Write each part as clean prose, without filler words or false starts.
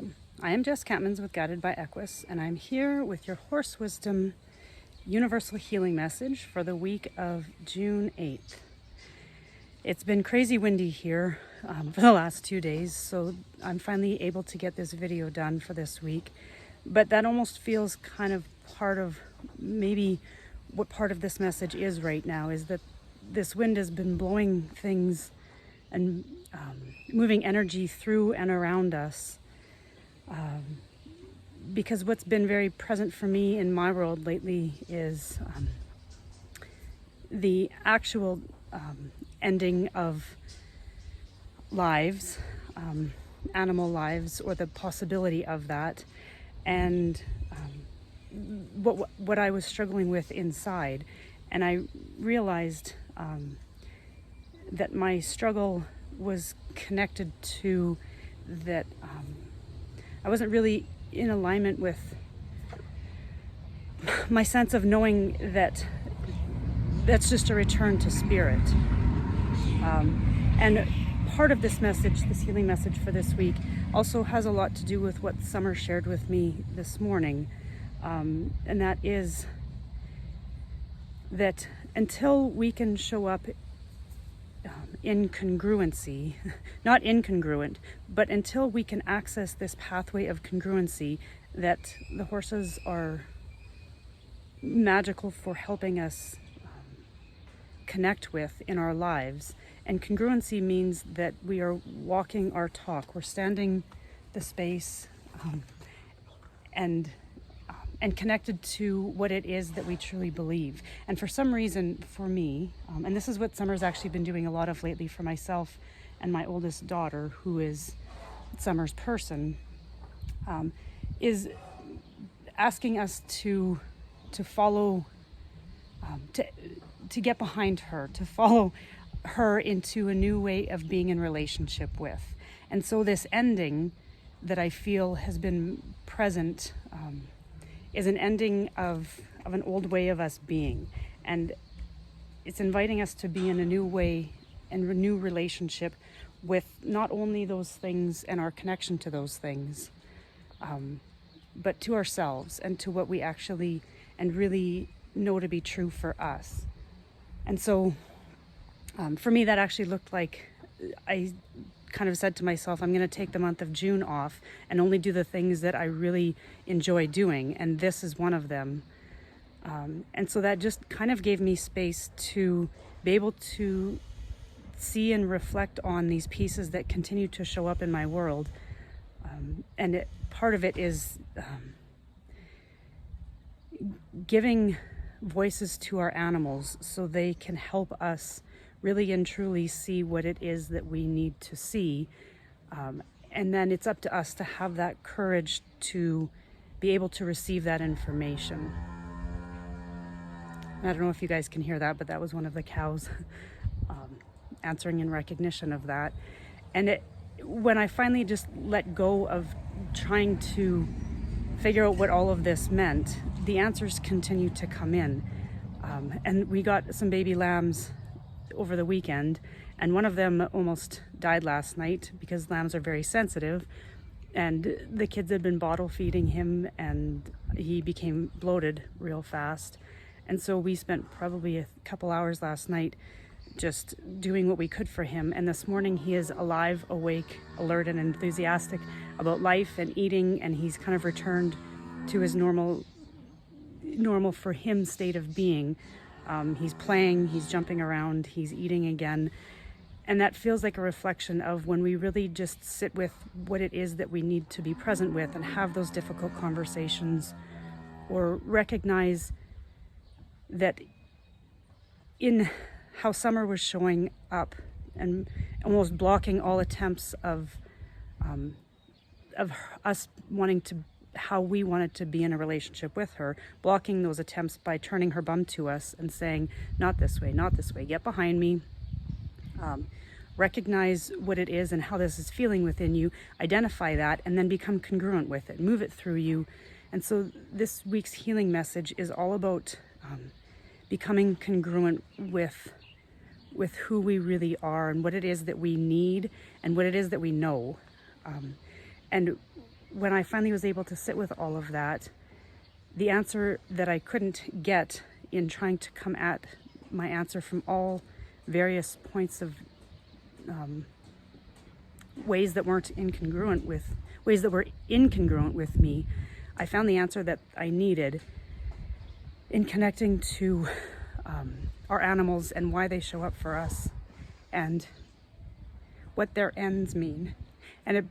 welcome. I am Jess Catmans with Guided by Equus, and I'm here with your Horse Wisdom Universal Healing Message for the week of June 8th. It's been crazy windy here for the last 2 days, so I'm finally able to get this video done for this week. But that almost feels kind of part of maybe what part of this message is right now, is that this wind has been blowing things and moving energy through and around us. Because what's been very present for me in my world lately is the actual ending of lives, animal lives, or the possibility of that, and what I was struggling with inside. And I realized that my struggle was connected to that I wasn't really in alignment with my sense of knowing that that's just a return to spirit. And part of this message, this healing message for this week, also has a lot to do with what Summer shared with me this morning. And that is that until we can show up in congruency, not incongruent, but until we can access this pathway of congruency that the horses are magical for helping us connect with in our lives. And congruency means that we are walking our talk, we're standing the space and connected to what it is that we truly believe. And for some reason, for me, and this is what Summer's actually been doing a lot of lately for myself and my oldest daughter, who is Summer's person, is asking us to follow, to get behind her, to follow her into a new way of being in relationship with. And so this ending that I feel has been present is an ending of an old way of us being. And it's inviting us to be in a new way and a new relationship with not only those things and our connection to those things, but to ourselves and to what we actually and really know to be true for us. And so for me, that actually looked like I kind of said to myself, I'm going to take the month of June off and only do the things that I really enjoy doing, and this is one of them. And so that just kind of gave me space to be able to see and reflect on these pieces that continue to show up in my world. And part of it is giving voices to our animals so they can help us really and truly see what it is that we need to see. And then it's up to us to have that courage to be able to receive that information. I don't know if you guys can hear that, but that was one of the cows answering in recognition of that. And when I finally just let go of trying to figure out what all of this meant, the answers continue to come in. And we got some baby lambs over the weekend, and one of them almost died last night because lambs are very sensitive, and the kids had been bottle feeding him and he became bloated real fast. And so we spent probably a couple hours last night just doing what we could for him, and this morning he is alive, awake, alert, and enthusiastic about life and eating, and he's kind of returned to his normal for him state of being. He's playing, he's jumping around, he's eating again. And that feels like a reflection of when we really just sit with what it is that we need to be present with and have those difficult conversations, or recognize that in how Summer was showing up and almost blocking all attempts of us wanting to, how we wanted to be in a relationship with her, blocking those attempts by turning her bum to us and saying, not this way, not this way, get behind me. Recognize what it is and how this is feeling within you, identify that, and then become congruent with it, move it through you. And so this week's healing message is all about becoming congruent with who we really are and what it is that we need and what it is that we know. And when I finally was able to sit with all of that, the answer that I couldn't get in trying to come at my answer from all various points of ways that were incongruent with me, I found the answer that I needed in connecting to our animals and why they show up for us and what their ends mean. And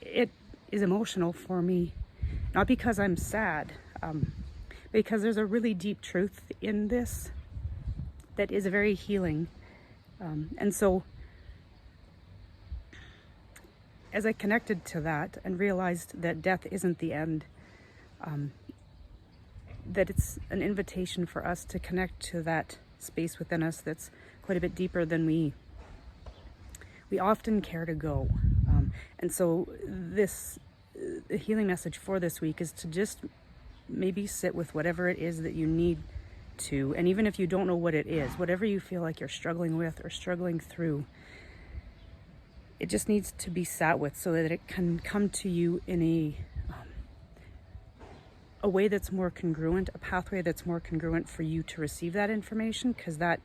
it is emotional for me, not because I'm sad, because there's a really deep truth in this that is very healing. And so as I connected to that and realized that death isn't the end, that it's an invitation for us to connect to that space within us that's quite a bit deeper than we often care to go. And so the healing message for this week is to just maybe sit with whatever it is that you need to, and even if you don't know what it is, whatever you feel like you're struggling with or struggling through, it just needs to be sat with so that it can come to you in a way that's more congruent, a pathway that's more congruent for you to receive that information, because that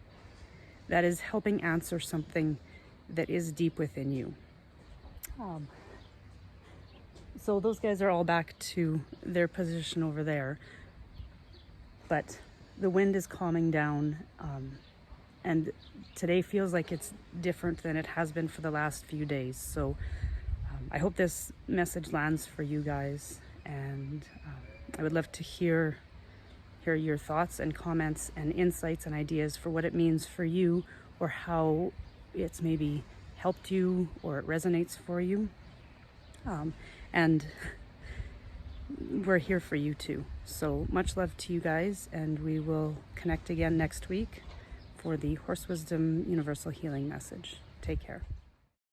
is helping answer something that is deep within you. So those guys are all back to their position over there, but the wind is calming down, and today feels like it's different than it has been for the last few days. So I hope this message lands for you guys, and I would love to hear your thoughts and comments and insights and ideas for what it means for you, or how it's maybe helped you or it resonates for you. And we're here for you too. So much love to you guys, and we will connect again next week for the Horse Wisdom Universal Healing Message. Take care.